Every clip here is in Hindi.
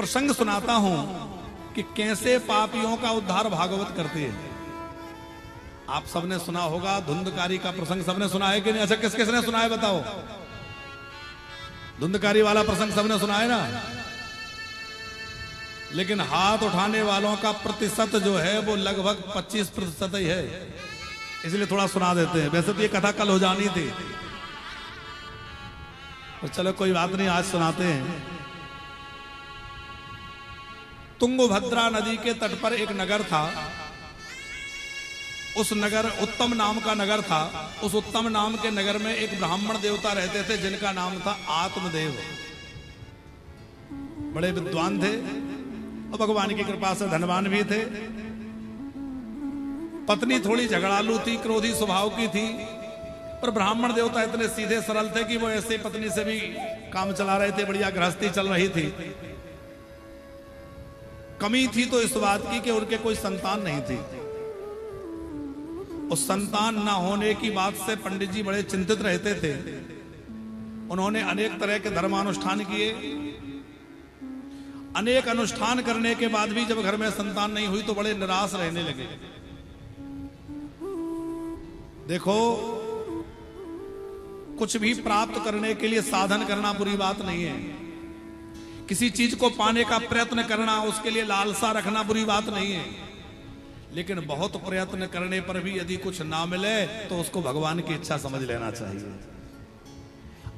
प्रसंग सुनाता हूं कि कैसे पापियों का उद्धार भागवत करते हैं। आप सबने सुना होगा धुंधकारी का प्रसंग, सबने सुना है कि नहीं? अच्छा, किस किसने सुना है बताओ? धुंधकारी वाला प्रसंग सबने सुना है ना? लेकिन हाथ उठाने वालों का प्रतिशत जो है वो लगभग 25% ही है, इसलिए थोड़ा सुना देते हैं। वैसे तो ये कथा कल हो जानी थी, तो चलो कोई बात नहीं, आज सुनाते हैं। तुंगभद्रा नदी के तट पर एक नगर था। उस नगर उत्तम नाम का नगर था। उस उत्तम नाम के नगर में एक ब्राह्मण देवता रहते थे जिनका नाम था आत्मदेव। बड़े विद्वान थे और भगवान की कृपा से धनवान भी थे। पत्नी थोड़ी झगड़ालू थी, क्रोधी स्वभाव की थी, पर ब्राह्मण देवता इतने सीधे सरल थे कि वो ऐसे पत्नी से भी काम चला रहे थे, बढ़िया गृहस्थी चल रही थी। कमी थी तो इस बात की कि उनके कोई संतान नहीं थी। उस संतान ना होने की बात से पंडित जी बड़े चिंतित रहते थे। उन्होंने अनेक तरह के धर्मानुष्ठान किए। अनेक अनुष्ठान करने के बाद भी जब घर में संतान नहीं हुई तो बड़े निराश रहने लगे। देखो, कुछ भी प्राप्त करने के लिए साधन करना बुरी बात नहीं है। किसी चीज को पाने का प्रयत्न करना, उसके लिए लालसा रखना बुरी बात नहीं है। लेकिन बहुत प्रयत्न करने पर भी यदि कुछ ना मिले तो उसको भगवान की इच्छा समझ लेना चाहिए।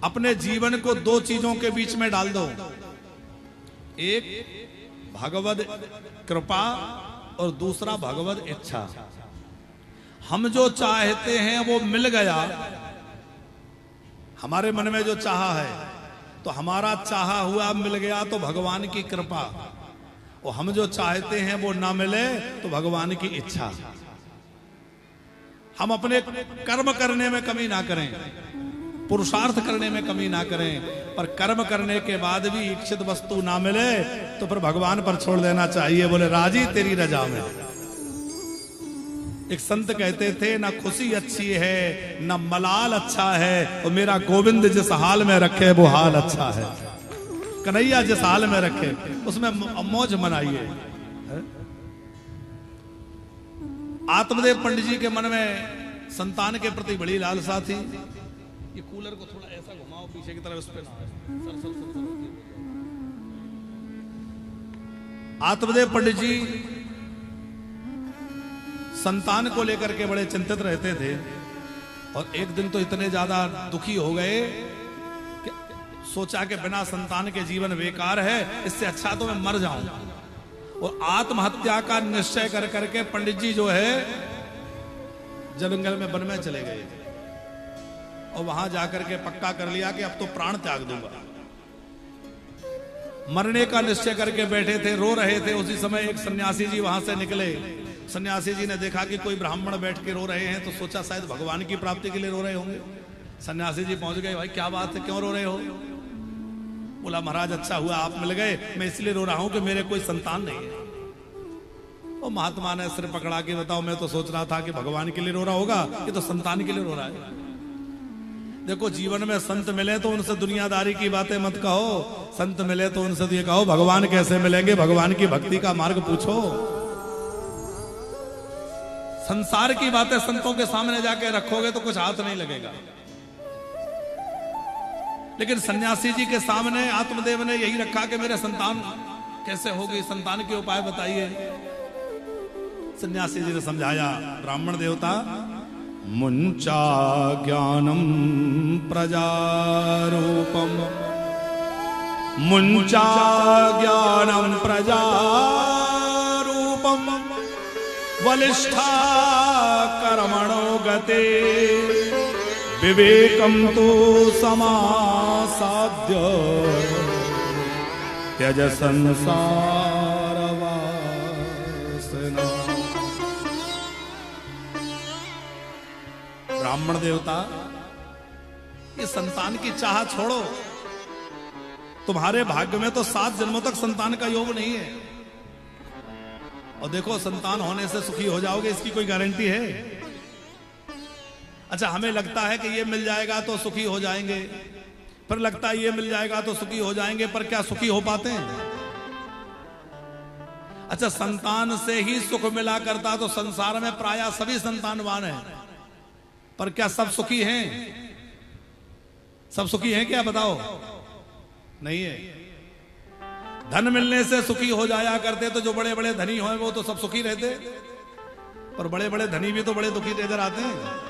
अपने जीवन को दो चीजों के बीच में डाल दो, एक भगवद कृपा और दूसरा भगवद इच्छा। हम जो चाहते हैं वो मिल गया, हमारे मन में जो चाहा है तो हमारा चाहा हुआ मिल गया तो भगवान की कृपा, और हम जो चाहते हैं वो ना मिले तो भगवान की इच्छा। हम अपने कर्म करने में कमी ना करें, पुरुषार्थ करने में कमी ना करें, पर कर्म करने के बाद भी इच्छित वस्तु ना मिले तो फिर भगवान पर छोड़ देना चाहिए। बोले राजी तेरी रजा में। एक संत कहते थे, ना खुशी अच्छी है ना मलाल अच्छा है, और मेरा गोविंद जिस हाल में रखे वो हाल अच्छा है। कन्हैया जिस हाल में रखे उसमें मौज मनाइए। आत्मदेव पंडित जी के मन में संतान के प्रति बड़ी लालसा थी। ये कूलर को थोड़ा ऐसा घुमाओ पीछे की तरफ, उस पे ना सर सर सर सर। आत्मदेव पंडित जी संतान को लेकर के बड़े चिंतित रहते थे, और एक दिन तो इतने ज्यादा दुखी हो गए कि सोचा कि बिना संतान के जीवन बेकार है, इससे अच्छा तो मैं मर जाऊं। और आत्महत्या का निश्चय कर करके पंडित जी जो है जंगल में वन में चले गए, और वहां जाकर के पक्का कर लिया कि अब तो प्राण त्याग दूंगा। मरने का निश्चय करके बैठे थे, रो रहे थे। उसी समय एक सन्यासी जी वहां से निकले। सन्यासी जी ने देखा कि कोई ब्राह्मण बैठ के रो रहे हैं, तो सोचा शायद भगवान की प्राप्ति के लिए रो रहे होंगे। सन्यासी जी पहुंच गए, भाई क्या बात है, क्यों रो रहे हो? बोला महाराज अच्छा हुआ आप मिल गए, मैं इसलिए रो रहा हूं कि मेरे कोई संतान नहीं है। और महात्मा ने सिर पकड़ा के, बताओ मैं तो सोच रहा था कि भगवान के लिए रो रहा होगा, ये तो संतान के लिए रो रहा है। देखो, जीवन में संत मिले तो उनसे दुनियादारी की बातें मत कहो, संत मिले तो उनसे ये कहो भगवान कैसे मिलेंगे, भगवान की भक्ति का मार्ग पूछो। संसार की बातें संतों के सामने जाके रखोगे तो कुछ हाथ नहीं लगेगा। लेकिन सन्यासी जी के सामने आत्मदेव ने यही रखा कि मेरे संतान कैसे होगी, संतान के उपाय बताइए। सन्यासी जी ने समझाया, ब्राह्मण देवता मुंचा ज्ञानम प्रजारूपम, मुंचा ज्ञानम प्रजारूपम, बलिष्ठा कर्मणो गते, विवेकम तो समासाद्य, त्यज संसार वासना। ब्राह्मण देवता, ये संतान की चाह छोड़ो। तुम्हारे भाग्य में तो 7 जन्मों तक संतान का योग नहीं है, और देखो संतान होने से सुखी हो जाओगे इसकी कोई गारंटी है? अच्छा, हमें लगता है कि ये मिल जाएगा तो सुखी हो जाएंगे, फिर लगता है ये मिल जाएगा तो सुखी हो जाएंगे, पर क्या सुखी हो पाते हैं? अच्छा, संतान से ही सुख मिला करता तो संसार में प्रायः सभी संतानवान हैं, पर क्या सब सुखी हैं? सब सुखी हैं क्या, बताओ? नहीं है। धन मिलने से सुखी हो जाया करते तो जो बड़े बड़े धनी हो वो तो सब सुखी रहते, पर बड़े बड़े धनी भी तो बड़े दुखी नजर आते हैं।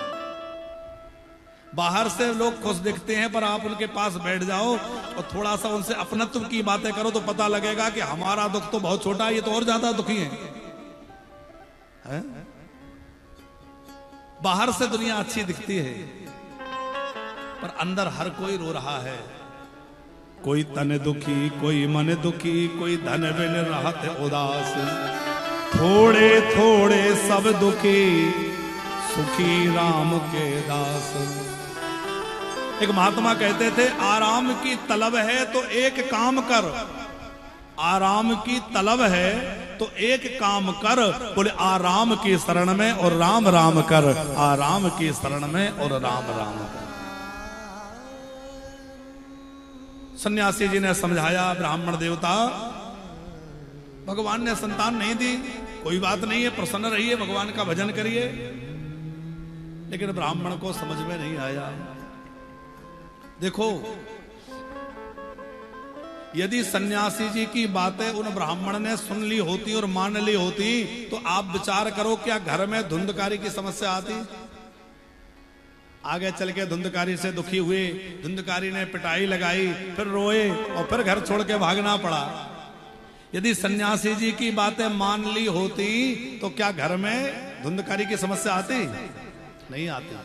बाहर से लोग खुश दिखते हैं, पर आप उनके पास बैठ जाओ और थोड़ा सा उनसे अपनत्व की बातें करो तो पता लगेगा कि हमारा दुख तो बहुत छोटा है, ये तो और ज्यादा दुखी है? बाहर से दुनिया अच्छी दिखती है, पर अंदर हर कोई रो रहा है। कोई तन दुखी, कोई मन दुखी, कोई धन बिन रहत उदास, थोड़े थोड़े सब दुखी, सुखी राम के दास। एक महात्मा कहते थे, आराम की तलब है तो एक काम कर, आराम की तलब है तो एक काम कर। बोले आराम की शरण में और राम राम कर, आराम की शरण में और राम राम कर। सन्यासी जी ने समझाया, ब्राह्मण देवता भगवान ने संतान नहीं दी, कोई बात नहीं है, प्रसन्न रहिए, भगवान का भजन करिए। लेकिन ब्राह्मण को समझ में नहीं आया। देखो, यदि सन्यासी जी की बातें उन ब्राह्मण ने सुन ली होती और मान ली होती तो आप विचार करो, क्या घर में धुंधकारी की समस्या आती? आगे चल के धुंधकारी से दुखी हुए, धुंधकारी ने पिटाई लगाई, फिर रोए और फिर घर छोड़ के भागना पड़ा। यदि सन्यासी जी की बातें मान ली होती तो क्या घर में धुंधकारी की समस्या आती? नहीं आती।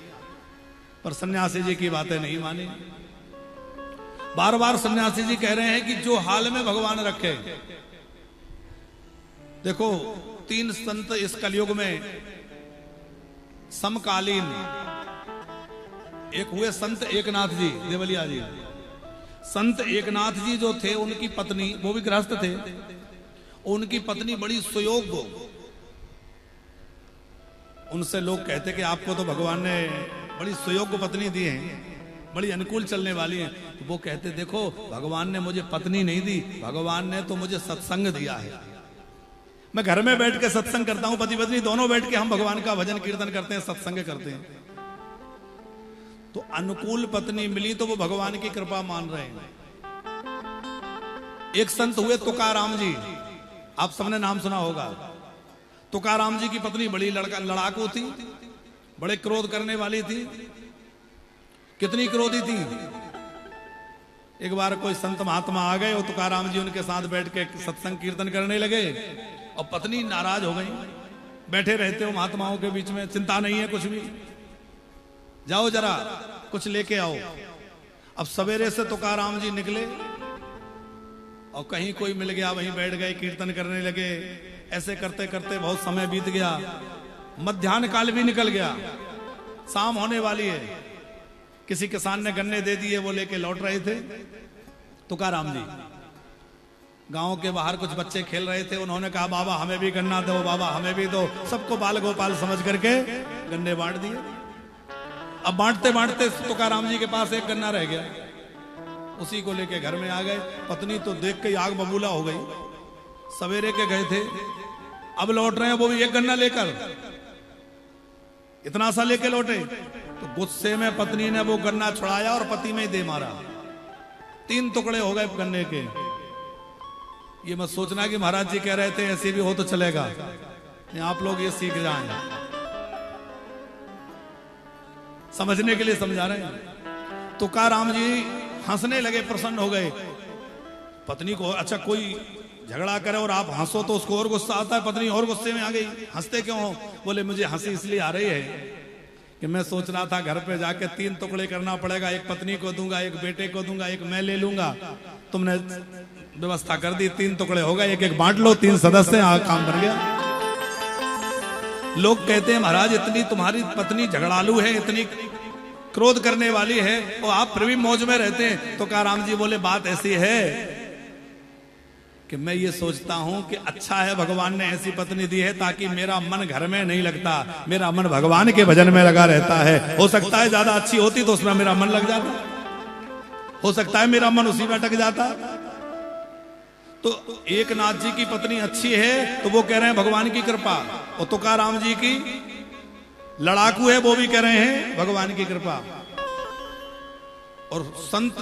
पर सन्यासी जी की बातें नहीं मानी। बार बार सन्यासी जी कह रहे हैं कि जो हाल में भगवान रखे। देखो, 3 संत इस कलयुग में समकालीन, एक हुए संत एकनाथ जी देवलिया जी। संत एकनाथ जी जो थे, उनकी पत्नी, वो भी गृहस्थ थे, उनकी पत्नी बड़ी सुयोग्य। उनसे लोग कहते कि आपको तो भगवान ने बड़ी सुयोग्य पत्नी दी है, बड़ी अनुकूल चलने वाली है। तो वो कहते, देखो भगवान ने मुझे पत्नी नहीं दी, भगवान ने तो मुझे सत्संग दिया है। मैं घर में बैठ के सत्संग करता हूं, पति पत्नी दोनों बैठ के हम भगवान का भजन कीर्तन करते हैं, सत्संग करते हैं। तो अनुकूल पत्नी मिली तो वो भगवान की कृपा मान रहे हैं। एक संत हुए तुकाराम जी, आप सबने नाम सुना होगा। तुकाराम जी की पत्नी बड़ी लड़ाकू थी, बड़े क्रोध करने वाली थी। कितनी क्रोधी थी? एक बार कोई संत महात्मा आ गए और तुकाराम जी उनके साथ बैठ के सत्संग कीर्तन करने लगे और पत्नी नाराज हो गई। बैठे रहते हो महात्माओं के बीच में, चिंता नहीं है कुछ भी, जाओ जरा कुछ लेके आओ। अब सवेरे से तुकाराम जी निकले और कहीं कोई मिल गया, वहीं बैठ गए, कीर्तन करने लगे। ऐसे करते करते बहुत समय बीत गया, मध्याह्न काल भी निकल गया, शाम होने वाली है। किसी किसान ने गन्ने दे दिए, वो लेके लौट रहे थे। तुकाराम जी, गांव के बाहर कुछ बच्चे खेल रहे थे, उन्होंने कहा बाबा हमें भी गन्ना दो, बाबा हमें भी दो। सबको बाल गोपाल समझ करके गन्ने बांट दिए। अब बांटते बांटते तुकाराम जी के पास एक गन्ना रह गया, उसी को लेके घर में आ गए। पत्नी तो देख के आग बबूला हो गई, सवेरे के गए थे, अब लौट रहे हैं वो भी एक गन्ना लेकर, इतना सा लेके लौटे। तो गुस्से में पत्नी ने वो गन्ना छुड़ाया और पति में ही दे मारा। 3 टुकड़े हो गए गन्ने के। ये मत सोचना कि महाराज जी कह रहे थे ऐसे भी हो तो चलेगा, आप लोग ये सीख जाएं, समझने के लिए समझा रहे हैं। तुकाराम जी हंसने लगे, प्रसन्न हो गए। पत्नी को, अच्छा कोई झगड़ा करे और आप हंसो तो उसको और गुस्सा आता है, पत्नी और गुस्से में आ गई। हंसते क्यों हो? बोले मुझे हंसी इसलिए आ रही है कि मैं सोच रहा था घर पे जाके 3 टुकड़े करना पड़ेगा, एक पत्नी को दूंगा, एक बेटे को दूंगा, एक मैं ले लूंगा। तुमने व्यवस्था कर दी, 3 टुकड़े हो गए, एक एक बांट लो, 3 सदस्य, काम बन गया। लोग कहते हैं महाराज इतनी तुम्हारी पत्नी झगड़ालू है, इतनी क्रोध करने वाली है और आप फिर भी मौज में रहते हैं। तो तुकाराम जी बोले बात ऐसी है कि मैं ये सोचता हूं कि अच्छा है भगवान ने ऐसी पत्नी दी है ताकि मेरा मन घर में नहीं लगता, मेरा मन भगवान के भजन में लगा रहता है। हो सकता है ज्यादा अच्छी होती तो उसमें मेरा मन लग जाता, हो सकता है मेरा मन उसी में अटक जाता। तो एकनाथ जी की पत्नी अच्छी है तो वो कह रहे हैं भगवान की कृपा, और तुकाराम जी की लड़ाकू है वो भी कह रहे हैं भगवान की कृपा। और संत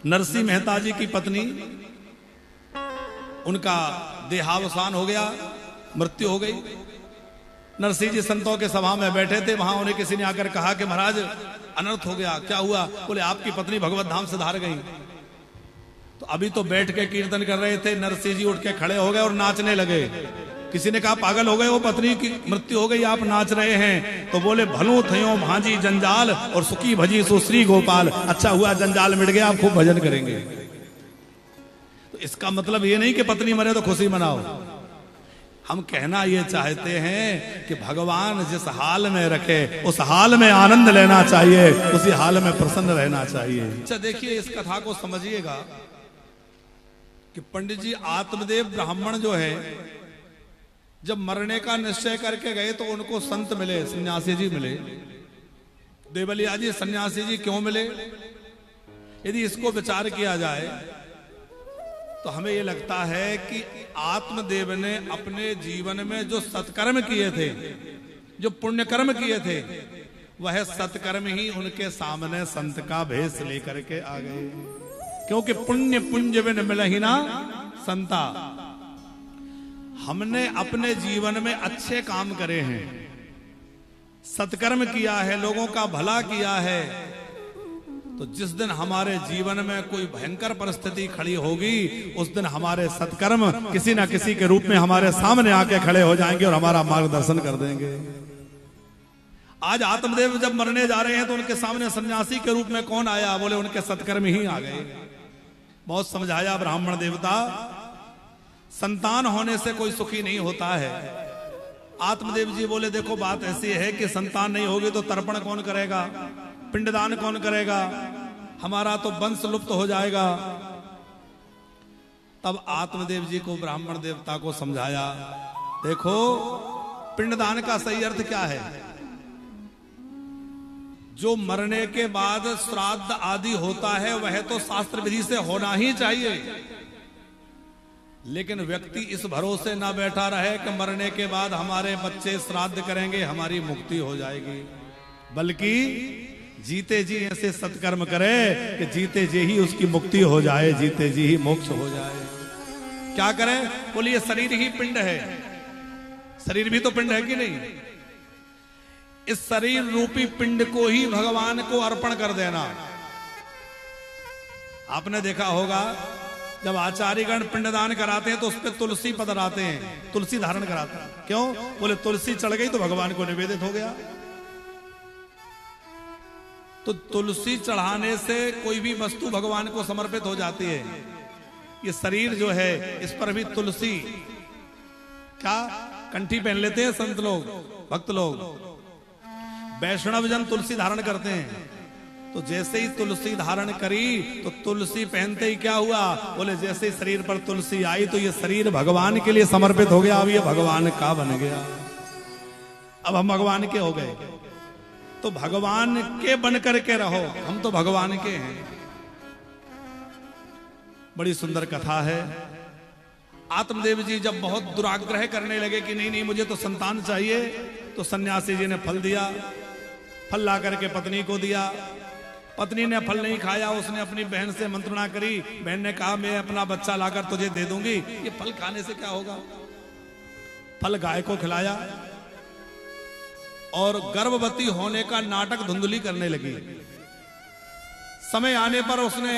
नरसिंह मेहता जी की पत्नी, उनका देहावसान हो गया, मृत्यु हो गई। नरसिंह जी संतों के सभा में बैठे थे, वहां उन्हें किसी ने आकर कहा कि महाराज अनर्थ हो गया। क्या हुआ? बोले आपकी पत्नी भगवत धाम से धार गई। तो अभी तो बैठ के कीर्तन कर रहे थे, नरसिंह जी उठ के खड़े हो गए और नाचने लगे। किसी ने कहा पागल हो गए, वो पत्नी की मृत्यु हो गई, आप नाच रहे हैं। तो बोले भलो थयो भांजी जंजाल और सुखी भजी सुश्री गोपाल। अच्छा हुआ जंजाल मिट गया, आप खूब भजन करेंगे। तो इसका मतलब ये नहीं कि पत्नी मरे तो खुशी मनाओ। हम कहना ये चाहते हैं कि भगवान जिस हाल में रखे उस हाल में आनंद लेना चाहिए, उसी हाल में प्रसन्न रहना चाहिए। अच्छा देखिए, इस कथा को समझिएगा कि पंडित जी आत्मदेव ब्राह्मण जो है, जब मरने का निश्चय करके गए तो उनको संत मिले, सन्यासी जी मिले। देवलिया जी सन्यासी जी क्यों मिले? यदि इसको विचार किया जाए तो हमें यह लगता है कि आत्मदेव ने अपने जीवन में जो सत्कर्म किए थे, जो पुण्य कर्म किए थे, वह सत्कर्म ही उनके सामने संत का भेष लेकर के आ गए। क्योंकि पुण्य पुंज बिन मिलहि ना संता। हमने अपने जीवन में अच्छे काम करे हैं, सत्कर्म किया है, लोगों का भला किया है, तो जिस दिन हमारे जीवन में कोई भयंकर परिस्थिति खड़ी होगी, उस दिन हमारे सत्कर्म किसी ना किसी के रूप में हमारे सामने आके खड़े हो जाएंगे और हमारा मार्गदर्शन कर देंगे। आज आत्मदेव जब मरने जा रहे हैं तो उनके सामने सन्यासी के रूप में कौन आया? बोले उनके सत्कर्म ही आ गए। बहुत समझाया ब्राह्मण देवता, संतान होने से कोई सुखी नहीं होता है। आत्मदेव जी बोले देखो बात ऐसी है कि संतान नहीं होगी तो तर्पण कौन करेगा, पिंडदान कौन करेगा, हमारा तो वंश लुप्त हो जाएगा। तब आत्मदेव जी को ब्राह्मण देवता को समझाया, देखो पिंडदान का सही अर्थ क्या है? जो मरने के बाद श्राद्ध आदि होता है वह तो शास्त्र विधि से होना ही चाहिए, लेकिन व्यक्ति इस भरोसे ना बैठा रहे कि मरने के बाद हमारे बच्चे श्राद्ध करेंगे, हमारी मुक्ति हो जाएगी, बल्कि जीते जी ऐसे सत्कर्म करे कि जीते जी ही उसकी मुक्ति हो जाए, जीते जी ही मोक्ष हो जाए। क्या करे? बोलिए शरीर ही पिंड है, शरीर भी तो पिंड है कि नहीं? इस शरीर रूपी पिंड को ही भगवान को अर्पण कर देना। आपने देखा होगा जब आचार्यगण पिंडदान कराते हैं तो उस पर तुलसी पधराते हैं, तुलसी धारण कराते हैं। क्यों? बोले तुलसी चढ़ गई तो भगवान को निवेदित हो गया। तो तुलसी चढ़ाने से कोई भी वस्तु भगवान को समर्पित हो जाती है। ये शरीर जो है इस पर भी तुलसी क्या कंठी पहन लेते हैं संत लोग, भक्त लोग। वैष्णव जन तुलसी धारण करते हैं। तो जैसे ही तुलसी धारण करी तो तुलसी पहनते ही क्या हुआ? बोले जैसे ही शरीर पर तुलसी आई तो ये शरीर भगवान के लिए समर्पित हो गया, अब ये भगवान का बन गया, अब हम भगवान के हो गए। तो भगवान के बन करके रहो, हम तो भगवान के हैं। बड़ी सुंदर कथा है। आत्मदेव जी जब बहुत दुराग्रह करने लगे कि नहीं नहीं मुझे तो संतान चाहिए, तो सन्यासी जी ने फल दिया, फल ला करके पत्नी को दिया। पत्नी ने फल नहीं खाया, उसने अपनी बहन से मंत्रणा करी। बहन ने कहा मैं अपना बच्चा लाकर तुझे दे दूंगी, ये फल खाने से क्या होगा? फल गाय को खिलाया और गर्भवती होने का नाटक धुंधली करने लगी। समय आने पर उसने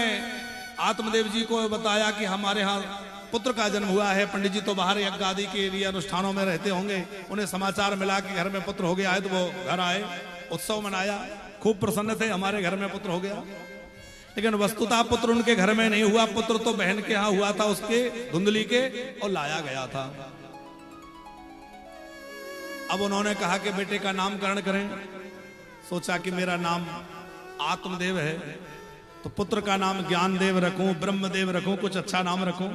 आत्मदेव जी को बताया कि हमारे यहाँ पुत्र का जन्म हुआ है। पंडित जी तो बाहर यज्ञ आदि के लिए अनुष्ठानों में रहते होंगे, उन्हें समाचार मिला कि घर में पुत्र हो गया है, तो वो घर आए, उत्सव मनाया, खूब प्रसन्न थे, हमारे घर में पुत्र हो गया। लेकिन वस्तुतः पुत्र उनके घर में नहीं हुआ, पुत्र तो बहन के यहाँ हुआ था, उसके धुंधली के, और लाया गया था। अब उन्होंने कहा कि बेटे का नामकरण करें। सोचा कि मेरा नाम आत्मदेव है तो पुत्र का नाम ज्ञानदेव रखूं, ब्रह्मदेव रखूं, कुछ अच्छा नाम रखूं।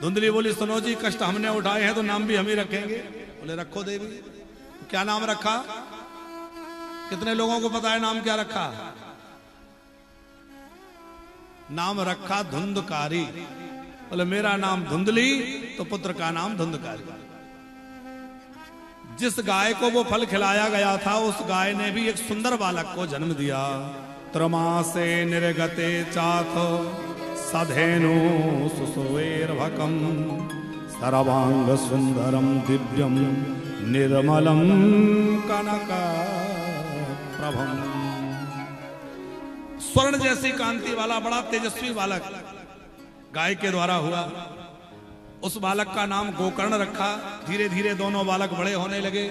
धुंधली बोली सुनो जी, कष्ट हमने उठाए हैं तो नाम भी हम ही रखेंगे। बोले रखो देवी। तो क्या नाम रखा? कितने लोगों को पता है नाम क्या रखा? नाम रखा धुंधकारी। बोले मेरा नाम धुंधली, तो पुत्र का नाम धुंधकारी। जिस गाय को वो फल खिलाया गया था, उस गाय ने भी एक सुंदर बालक को जन्म दिया। त्रमासे निर्गते चाथ सधेनु सुसुवेर्भकम सर्वांग सुंदरम दिव्यम निर्मलम कनक प्रभम। स्वर्ण जैसी कांति वाला बड़ा तेजस्वी बालक गाय के द्वारा हुआ। उस बालक का नाम गोकर्ण रखा। धीरे धीरे दोनों बालक बड़े होने लगे।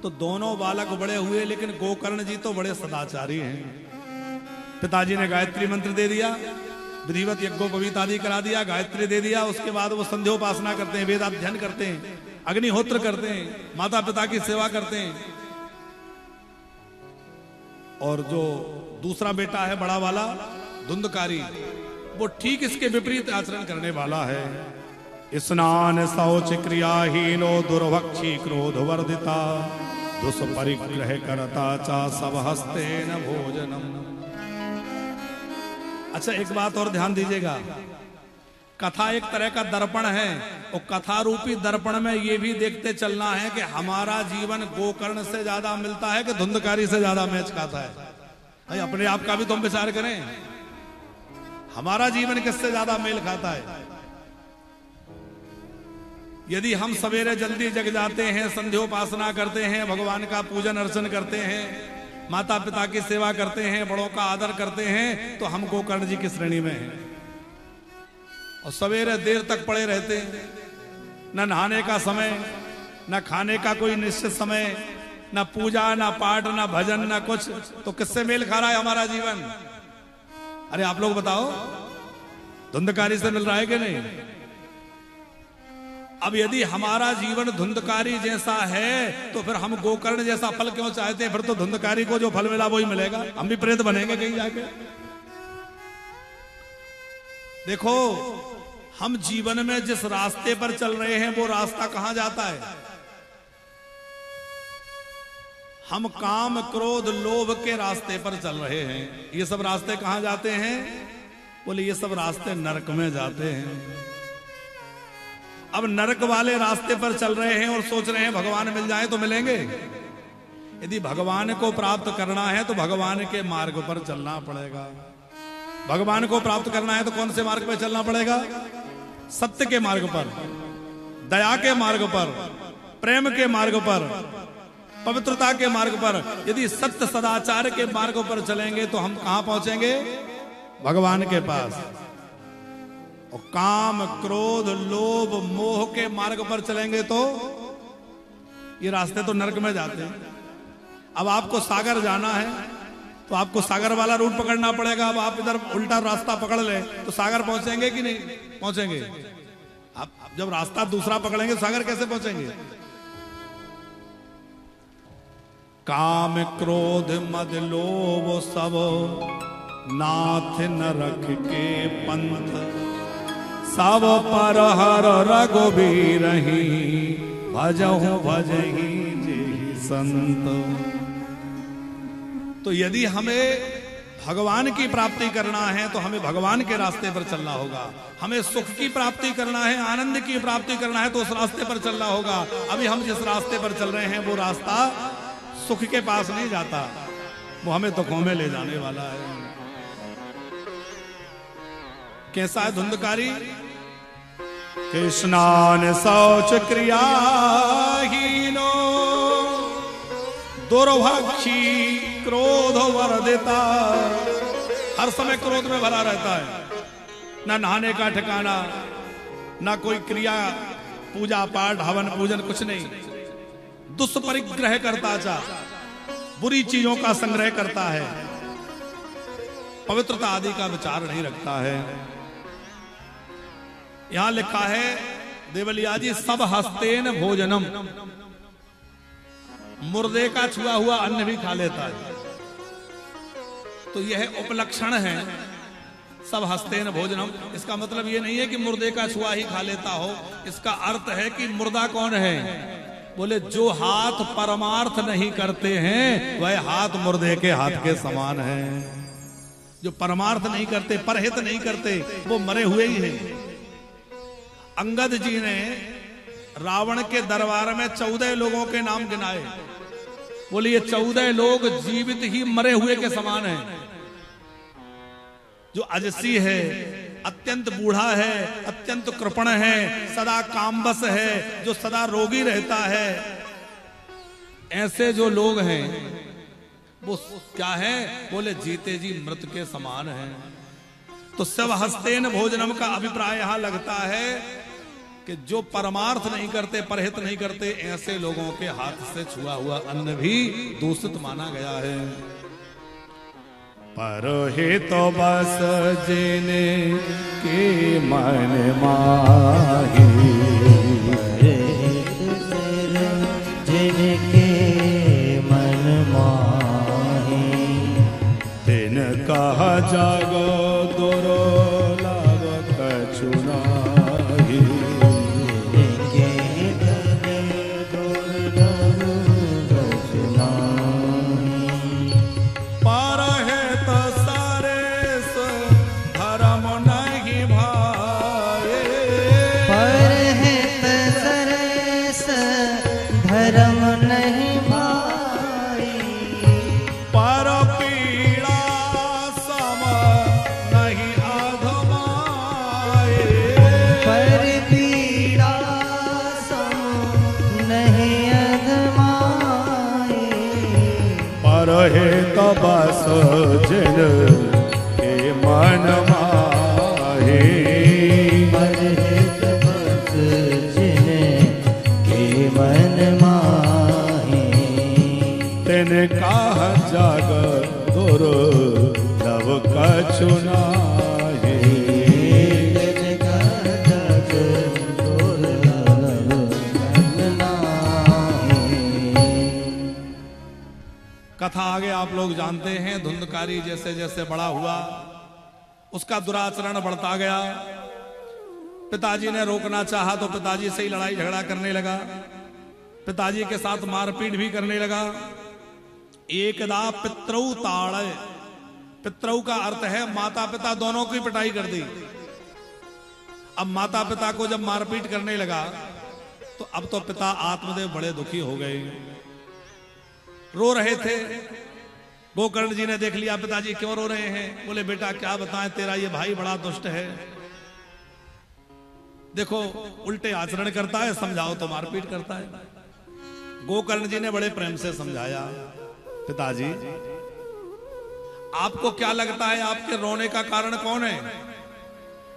तो दोनों बालक बड़े हुए, लेकिन गोकर्ण जी तो बड़े सदाचारी हैं। पिताजी ने गायत्री मंत्र दे दिया, विधिवत यज्ञोपवीत आदि करा दिया, गायत्री दे दिया। उसके बाद वो संध्योपासना करते हैं, वेदाध्ययन करते हैं, अग्निहोत्र करते हैं, माता पिता की सेवा करते हैं। और जो दूसरा बेटा है बड़ा वाला धुंधकारी, वो ठीक इसके विपरीत आचरण करने वाला है। स्नान शौच क्रियाहीनो दुर्भक्षी क्रोध वर्धिता दुष्परिग्रह करता चा सब हस्ते न भोजनम। अच्छा, एक बात और ध्यान दीजिएगा। कथा एक तरह का दर्पण है, और कथा रूपी दर्पण में ये भी देखते चलना है कि हमारा जीवन गोकर्ण से ज्यादा मिलता है कि धुंधकारी से ज्यादा मैच खाता है। भाई अपने आप का भी तुम विचार करें, हमारा जीवन किससे ज्यादा मेल खाता है। यदि हम सवेरे जल्दी जग जाते हैं, संध्योपासना करते हैं, भगवान का पूजन अर्चन करते हैं, माता पिता की सेवा करते हैं, बड़ों का आदर करते हैं, तो हम गोकर्ण जी की श्रेणी में हैं। और सवेरे देर तक पड़े रहते हैं, न नहाने का समय, न खाने का कोई निश्चित समय, न पूजा, न पाठ, न भजन, न कुछ, तो किससे मेल खा रहा है हमारा जीवन? अरे आप लोग बताओ, धुंधकारी से मिल रहा है कि नहीं? अब यदि हमारा जीवन धुंधकारी जैसा है, तो फिर हम गोकर्ण जैसा फल क्यों चाहते हैं? फिर तो धुंधकारी को जो फल मिला वही मिलेगा, हम भी प्रेत बनेंगे कहीं जाके। देखो, हम जीवन में जिस रास्ते पर चल रहे हैं, वो रास्ता कहां जाता है? हम काम क्रोध लोभ के रास्ते पर चल रहे हैं। ये सब रास्ते कहां जाते हैं? बोले ये सब रास्ते नरक में जाते हैं। अब नरक वाले रास्ते पर चल रहे हैं और सोच रहे हैं भगवान मिल जाए तो मिलेंगे। यदि भगवान को प्राप्त करना है तो भगवान के मार्ग पर चलना पड़ेगा। भगवान को प्राप्त करना है तो कौन से मार्ग पर चलना पड़ेगा? सत्य के मार्ग पर, दया के मार्ग पर, प्रेम के मार्ग पर, पवित्रता के मार्ग पर। यदि सत्य सदाचार के मार्ग पर चलेंगे तो हम कहां पहुंचेंगे? भगवान के पास। और काम क्रोध लोभ मोह के मार्ग पर चलेंगे तो ये रास्ते तो नरक में जाते हैं। अब आपको सागर जाना है तो आपको सागर वाला रूट पकड़ना पड़ेगा। अब आप इधर उल्टा रास्ता पकड़ ले तो सागर पहुंचेंगे कि नहीं पहुंचेंगे? आप जब रास्ता दूसरा पकड़ेंगे सागर कैसे पहुंचेंगे? काम क्रोध मद लोभ सब नाथ नरक के पंथ सब पर हर रघुबीर भजहु भजहि जेहि संत। तो यदि हमें भगवान की प्राप्ति करना है तो हमें भगवान के रास्ते पर चलना होगा। हमें सुख की प्राप्ति करना है, आनंद की प्राप्ति करना है तो उस रास्ते पर चलना होगा। अभी हम जिस रास्ते पर चल रहे हैं वो रास्ता सुख के पास नहीं जाता, वो हमें दुखों में ले जाने वाला है। कैसा है धुंधकारी? स्नान शौच क्रियाहीनो दुर्भक्षी क्रोध वर्धिता। हर समय क्रोध में भरा रहता है, ना नहाने का ठिकाना, ना कोई क्रिया पूजा पाठ हवन पूजन कुछ नहीं। दुष्परिग्रह करता जा, बुरी चीजों का संग्रह करता है, पवित्रता आदि का विचार नहीं रखता है। यहां लिखा है देवलिया जी, सब हस्तेन भोजनम, मुर्दे का छुआ हुआ अन्न भी खा लेता है। तो यह उपलक्षण है सब हस्तेन भोजनम। इसका मतलब यह नहीं है कि मुर्दे का छुआ ही खा लेता हो। इसका अर्थ है कि मुर्दा कौन है? बोले जो हाथ परमार्थ नहीं करते हैं वह हाथ मुर्दे के हाथ के समान है। जो परमार्थ नहीं करते, परहित नहीं करते, वो मरे हुए ही हैं। अंगद जी ने रावण के दरबार में 14 लोगों के नाम गिनाए। बोले ये 14 लोग जीवित ही मरे हुए के समान हैं। जो अजसी है, अत्यंत बूढ़ा है, अत्यंत कृपण है, सदा कामबस है, जो सदा रोगी रहता है, ऐसे जो लोग हैं वो क्या है? बोले जीते जी मृत के समान हैं। तो सब हस्तेन भोजनम का अभिप्राय यहां लगता है कि जो परमार्थ नहीं करते, परहित नहीं करते, ऐसे लोगों के हाथ से छुआ हुआ अन्न भी दूषित माना गया है। परहित बस जिने के मन माही, जिनके मन माही, तिनका जग दुर्लभ कछु नाही। परहित सरेस धर्म नहीं भाए, परहित सरेस धर्म नहीं भाई, पर पीड़ा सम नहीं अधमाए, पर पीड़ा सम नहीं अधमाए। परहित बस जिन के मन माहे, परहित बस जिनके मन माहे, तिनका जग दुर्लभ कछु नाही। तिनका जग दुर्लभ कछु नाही। कथा आगे आप लोग जानते हैं। धुंधकारी जैसे जैसे बड़ा हुआ, उसका दुराचरण बढ़ता गया। पिताजी ने रोकना चाहा तो पिताजी से ही लड़ाई झगड़ा करने लगा, पिताजी के साथ मारपीट भी करने लगा। एकदा पितरौ ताड़य, पितरौ का अर्थ है माता पिता दोनों की पिटाई कर दी। अब माता पिता को जब मारपीट करने लगा तो अब तो पिता आत्मदेव बड़े दुखी हो गए, रो रहे थे। गोकर्ण जी ने देख लिया पिताजी क्यों रो रहे हैं। बोले बेटा क्या बताएं, तेरा ये भाई बड़ा दुष्ट है, देखो उल्टे आचरण करता है, समझाओ तो मारपीट करता है। गोकर्ण जी ने बड़े प्रेम से समझाया, पिताजी आपको क्या लगता है आपके रोने का कारण कौन है?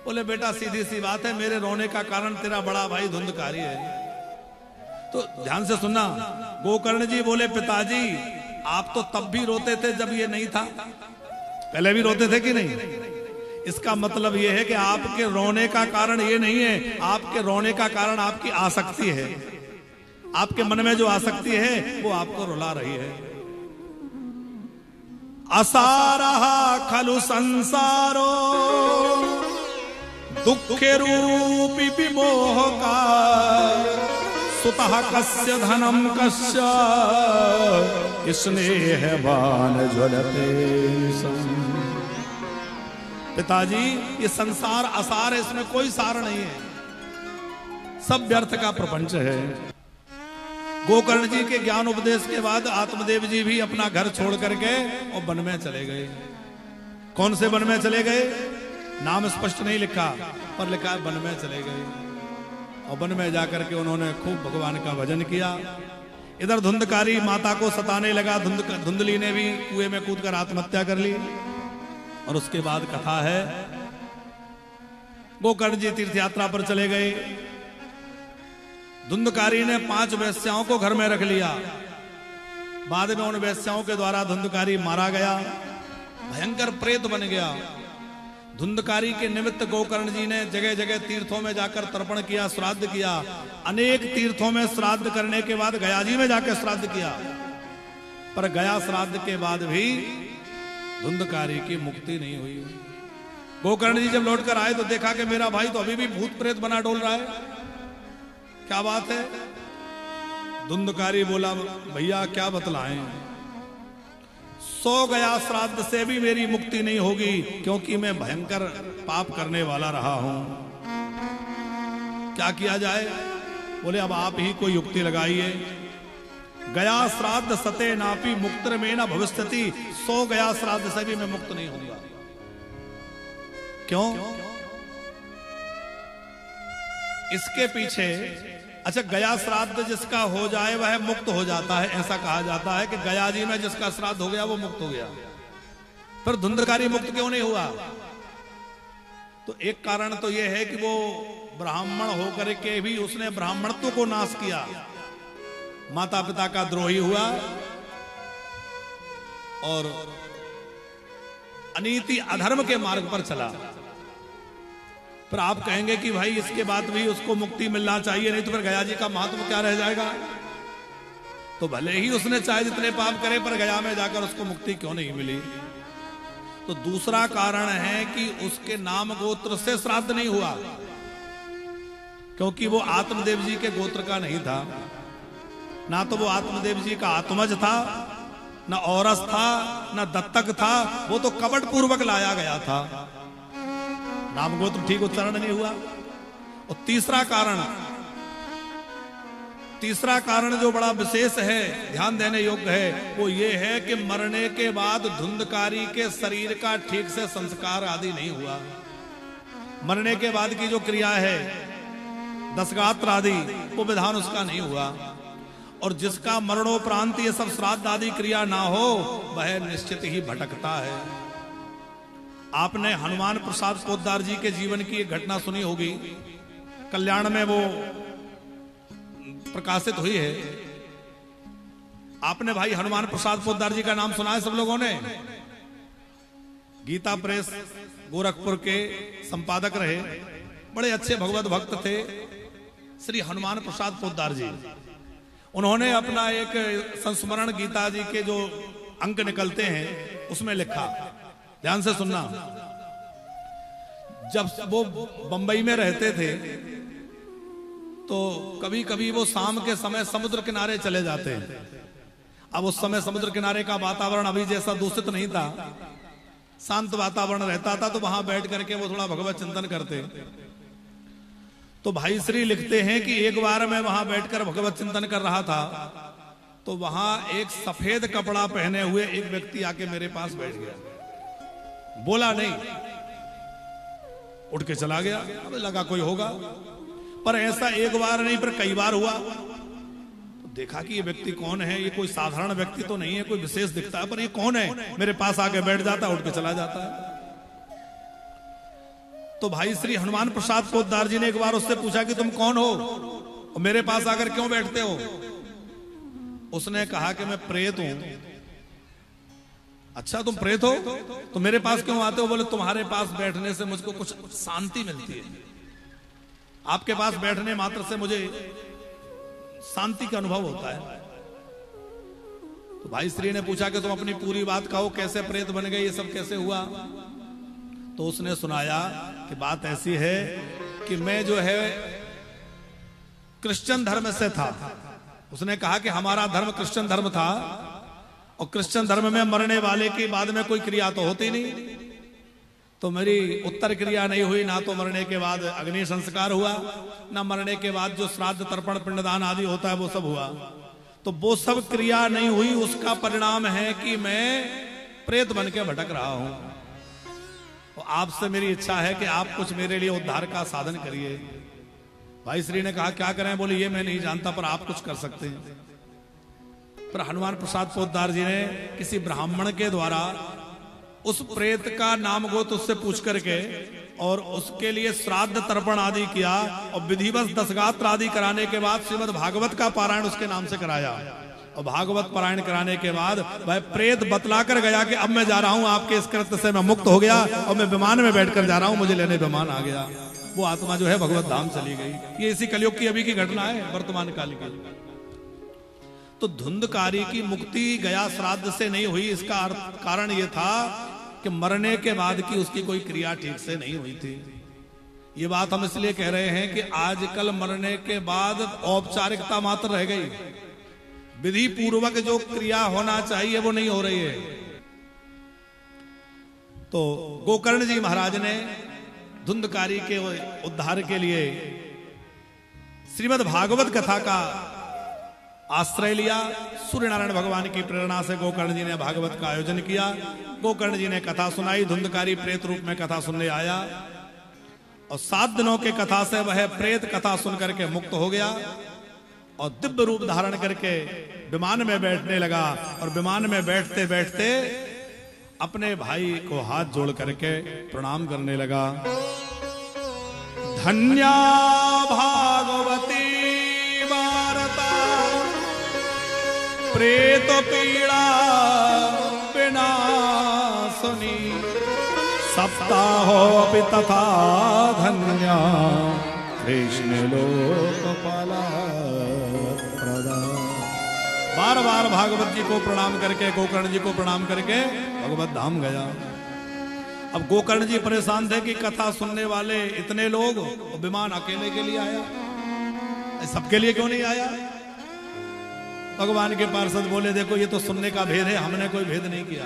बोले बेटा सीधी सी बात है, मेरे रोने का कारण तेरा बड़ा भाई धुंधकारी है। तो ध्यान से सुनना, गोकर्ण जी बोले पिताजी आप तो तब भी रोते थे जब ये नहीं था, पहले भी रोते थे कि नहीं? इसका मतलब ये है कि आपके रोने का कारण ये नहीं है, आपके रोने का कारण आपकी आसक्ति है। आपके मन में जो आसक्ति है वो आपको रुला रही है। असारः खलु संसारो दुखे रूपी विमोह का, सुतः कस्य धनम कस्य स्नेहवान ज्वलते सम। पिताजी ये संसार असार है, इसमें कोई सार नहीं है, सब व्यर्थ का प्रपंच है। गोकर्ण जी के ज्ञान उपदेश के बाद आत्मदेव जी भी अपना घर छोड़ करके और वन में चले गए। कौन से वन में चले गए? नाम स्पष्ट नहीं लिखा, पर लिखा है वन में चले गए। और वन में जाकर के उन्होंने खूब भगवान का भजन किया। इधर धुंधकारी माता को सताने लगा, धुंधली ने भी कुएं में कूदकर आत्महत्या कर ली। और उसके बाद कथा है, गोकर्ण जी तीर्थ यात्रा पर चले गए। धुंधकारी ने 5 वेश्याओं को घर में रख लिया। बाद में उन वेश्याओं के द्वारा धुंधकारी मारा गया, भयंकर प्रेत बन गया। धुंधकारी के निमित्त गोकर्ण जी ने जगह जगह तीर्थों में जाकर तर्पण किया, श्राद्ध किया। अनेक तीर्थों में श्राद्ध करने के बाद गया जी में जाकर श्राद्ध किया, पर गया श्राद्ध के बाद भी धुंधकारी की मुक्ति नहीं हुई। गोकर्ण जी जब लौटकर आए तो देखा कि मेरा भाई तो अभी भी भूत प्रेत बना डोल रहा है, क्या बात है? धुंधकारी बोला भैया क्या बतलाएं, 100 गया श्राद्ध से भी मेरी मुक्ति नहीं होगी, क्योंकि मैं भयंकर पाप करने वाला रहा हूं। क्या किया जाए? बोले अब आप ही कोई युक्ति लगाइए। गया श्राद्ध सते नापी मुक्तर में न भविष्यति, 100 गया श्राद्ध से भी मैं मुक्त नहीं होऊंगा। क्यों? इसके पीछे, अच्छा गया श्राद्ध जिसका हो जाए वह मुक्त हो जाता है, ऐसा कहा जाता है कि गया जी में जिसका श्राद्ध हो गया वो मुक्त हो गया। फिर धुंधकारी मुक्त क्यों नहीं हुआ? तो एक कारण तो यह है कि वो ब्राह्मण होकर के भी उसने ब्राह्मणत्व को नाश किया, माता पिता का द्रोही हुआ और अनीति अधर्म के मार्ग पर चला। फिर आप कहेंगे कि भाई इसके बाद भी उसको मुक्ति मिलना चाहिए, नहीं तो फिर गया जी का महत्व क्या रह जाएगा? तो भले ही उसने चाहे जितने पाप करे, पर गया में जाकर उसको मुक्ति क्यों नहीं मिली? तो दूसरा कारण है कि उसके नाम गोत्र से श्राद्ध नहीं हुआ, क्योंकि वो आत्मदेव जी के गोत्र का नहीं था। ना तो वो आत्मदेव जी का आत्मज था, ना औरस था, ना दत्तक था, वो तो कपट पूर्वक लाया गया था। नाम गोत्र ठीक उच्चारण नहीं हुआ। और तीसरा कारण जो बड़ा विशेष है, ध्यान देने योग्य है, वो ये है कि मरने के बाद धुंधकारी के शरीर का ठीक से संस्कार आदि नहीं हुआ। मरने के बाद की जो क्रिया है, दशगात्र आदि, वो विधान उसका नहीं हुआ। और जिसका मरणोपरांत ये सब श्राद्ध आदि क्रिया ना हो, वह निश्चित ही भटकता है। आपने हनुमान प्रसाद पोद्दार जी के जीवन की एक घटना सुनी होगी, कल्याण में वो प्रकाशित हुई है। आपने भाई हनुमान प्रसाद पोद्दार जी का नाम सुना है सब लोगों ने? गीता प्रेस गोरखपुर के संपादक रहे, बड़े अच्छे भगवत भक्त थे श्री हनुमान प्रसाद पोद्दार जी। उन्होंने अपना एक संस्मरण गीता जी के जो अंक निकलते हैं उसमें लिखा, ध्यान से सुनना। जब वो बंबई में रहते थे तो कभी कभी वो शाम के समय समुद्र किनारे चले जाते हैं। अब उस समय समुद्र किनारे का वातावरण अभी जैसा दूषित नहीं था, शांत वातावरण रहता था, तो वहां बैठ करके वो थोड़ा भगवत चिंतन करते। तो भाई श्री लिखते हैं कि एक बार मैं वहां बैठकर भगवत चिंतन कर रहा था, तो वहां एक सफेद कपड़ा पहने हुए एक व्यक्ति आके मेरे पास बैठ गया, बोला नहीं, उठ के चला गया। अब लगा कोई होगा, पर ऐसा एक बार नहीं पर कई बार हुआ। तो देखा कि ये व्यक्ति कौन है, ये कोई साधारण व्यक्ति तो नहीं है, कोई विशेष दिखता है, पर ये कौन है? मेरे पास आके बैठ जाता है, उठ के चला जाता है। तो भाई श्री हनुमान प्रसाद पोद्दार जी ने एक बार उससे पूछा कि तुम कौन हो और मेरे पास आकर क्यों बैठते हो? उसने कहा कि मैं प्रेत हूं। अच्छा तुम प्रेत हो, तो मेरे पास क्यों आते हो? बोले तुम्हारे पास बैठने से मुझको कुछ शांति मिलती है, आपके पास बैठने मात्र से मुझे शांति का अनुभव होता है। तो भाई श्री ने पूछा कि तुम अपनी पूरी बात कहो, कैसे प्रेत बन गए, ये सब कैसे हुआ? तो उसने सुनाया कि बात ऐसी है कि मैं जो है क्रिश्चियन धर्म से था। उसने कहा कि हमारा धर्म क्रिश्चियन धर्म था, और क्रिश्चियन धर्म में मरने वाले के बाद में कोई क्रिया तो होती नहीं, तो मेरी उत्तर क्रिया नहीं हुई। ना तो मरने के बाद अग्नि संस्कार हुआ, ना मरने के बाद जो श्राद्ध तर्पण पिंडदान आदि होता है वो सब हुआ। तो वो सब क्रिया नहीं हुई, उसका परिणाम है कि मैं प्रेत बन के भटक रहा हूं। तो आपसे मेरी इच्छा है कि आप कुछ मेरे लिए उद्धार का साधन करिए। भाई श्री ने कहा क्या करें? बोले ये मैं नहीं जानता, पर आप कुछ कर सकते हैं। पर हनुमान प्रसाद पोद्दार जी ने किसी ब्राह्मण के द्वारा उस प्रेत का नाम गोत्र उससे पूछ करके और उसके लिए श्राद्ध तर्पण आदि किया, और विधिवत दशगात्र आदि कराने के बाद श्रीमद् भागवत का पारायण उसके नाम से कराया। और भागवत पारायण कराने के बाद वह प्रेत बतला कर गया कि अब मैं जा रहा हूं, आपके इस कृत्य से मैं मुक्त हो गया और मैं विमान में बैठकर जा रहा हूं, मुझे लेने विमान आ गया। वो आत्मा जो है भगवत धाम चली गई। ये इसी कलयुग की अभी की घटना है, वर्तमान काल की। तो धुंधकारी की मुक्ति गया श्राद्ध से नहीं हुई, इसका कारण यह था कि मरने के बाद की उसकी कोई क्रिया ठीक से नहीं हुई थी। ये बात हम इसलिए कह रहे हैं कि आजकल मरने के बाद औपचारिकता मात्र रह गई, विधि पूर्वक जो क्रिया होना चाहिए वो नहीं हो रही है। तो गोकर्ण जी महाराज ने धुंधकारी के उद्धार के लिए श्रीमद् भागवत कथा का आश्रय लिया। सूर्य नारायण भगवान की प्रेरणा से गोकर्ण जी ने भागवत का आयोजन किया। गोकर्ण जी ने कथा सुनाई। धुंधकारी प्रेत रूप में कथा सुनने आया और 7 दिनों के कथा से वह प्रेत कथा सुन करके मुक्त हो गया और दिव्य रूप धारण करके विमान में बैठने लगा। और विमान में बैठते बैठते अपने भाई को हाथ जोड़ करके प्रणाम करने लगा। धन्या भागवती वार्ता प्रेत पीड़ा विनाशनी सप्ताहोऽपि तथा धन्या कृष्ण लोकपाला प्रदा। बार बार भागवत जी को प्रणाम करके गोकर्ण जी को प्रणाम करके भगवत धाम गया। अब गोकर्ण जी परेशान थे कि कथा सुनने वाले इतने लोग, विमान अकेले के लिए आया, सबके लिए क्यों नहीं आया। भगवान के पार्षद बोले देखो ये तो सुनने का भेद है, हमने कोई भेद नहीं किया।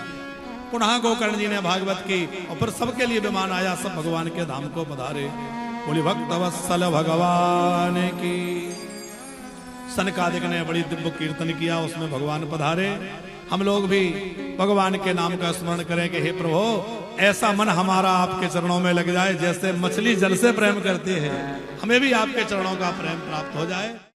पुनः गोकर्ण जी ने भागवत की और फिर सबके लिए विमान आया, सब भगवान के धाम को पधारे। बोली भक्त वत्सल भगवान की। सनकादिक ने बड़ी दिव्य कीर्तन किया, उसमें भगवान पधारे। हम लोग भी भगवान के नाम का स्मरण करें कि हे प्रभु ऐसा मन हमारा आपके चरणों में लग जाए जैसे मछली जल से प्रेम करती है, हमें भी आपके चरणों का प्रेम प्राप्त हो जाए।